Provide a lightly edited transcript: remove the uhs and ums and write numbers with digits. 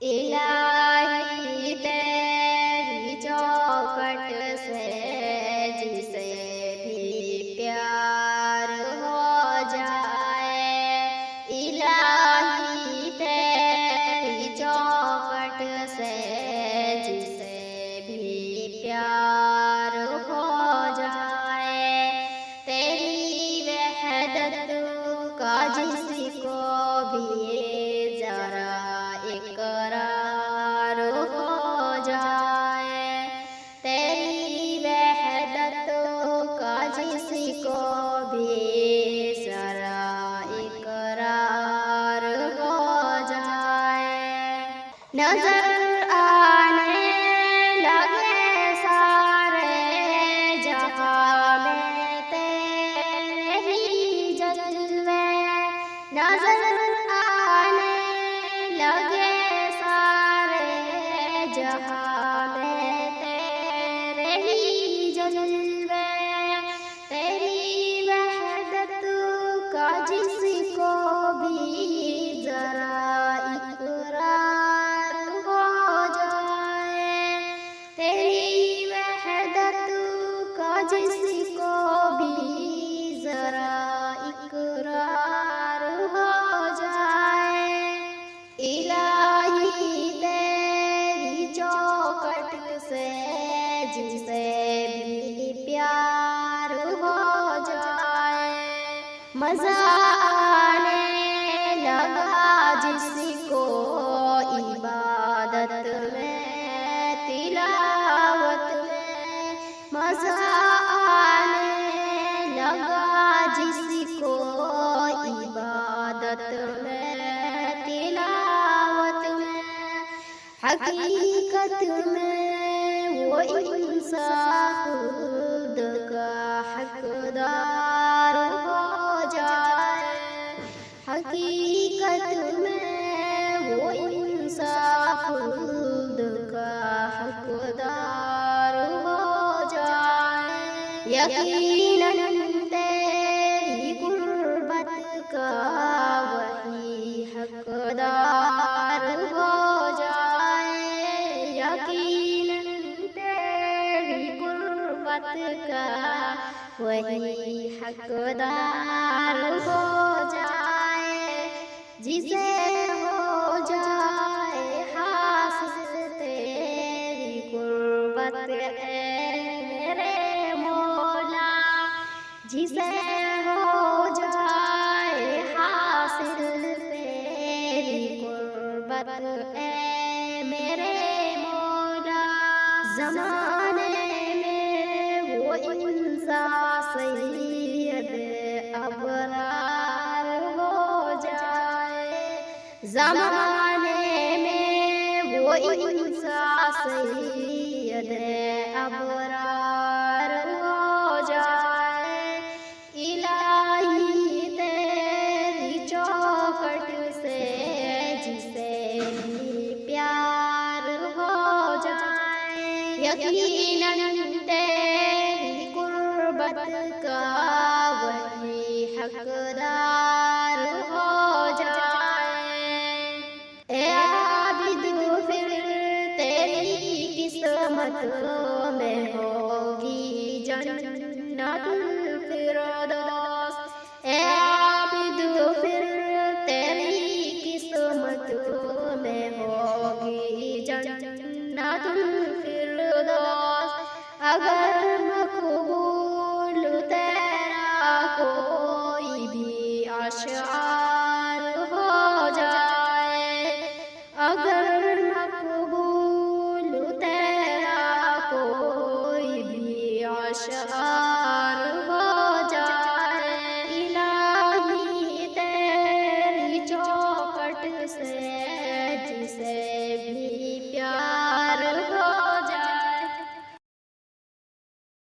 الہی تیری چوکھٹ سے جسے بھی پیار ہو جائے، الہی تیری چوکھٹ سے جسے بھی پیار ہو جائے، تیری وحدت کا جس کو بھی ذرا اقرار ہو جائے، تیری وحدت کا جس کو بھی ذرا اقرار ہو جائے، نظر آنے لگے سارے جہاں میں تیرے ہی جلوے، نظر آنے لگے سارے جہاں میں تیرے ہی جلوے، تیری وحدت کا جس کو بھی ذرا اقرار ہو جائے، تیری وحدت کا جس کو بھی ذرا اقرار ہو جائے، الہی تیری چوکھٹ سے جسے بھی پیار ہو جائے، مزہ آنے لگا جس کو عبادت میں تلاوت میں، مزہ آنے لگا جس کو عبادت میں تلاوت میں، حقیقت میں وہ انصاف خود کا حقدار ہو جائے، حقیقت میں وہ انصاف خود کا حقدار ہو جائے، یقیناً تیری قربت کا وہی حقدار ہو جائے، یقیناً تیری قربت کا وہی حقدار ہو جائے، جسے ہو جائے حاصل تیری قربت اے میرے مولا، جسے ہو جائے حاصل تیری قربت اے میرے مولا، زمانے میں وہ انصاف سید ابرار ہو جائے، زمانے میں وہ انصاف سید ابرار ہو جائے، الہی تیری چوکھٹ سے جسے بھی پیار ہو جائے، یقیناً تیری قربت کا وہی حقدار ہو جائے، اے عابد پھر تیری قسمت میں ہوگی جنت الفردوس، اے عابد پھر تیری قسمت میں ہوگی جنت الفردوس، اگر مقبول تیرا کوئی بھی اشعار ہو جائے، اگر مقبول تیرا کوئی بھی اشعار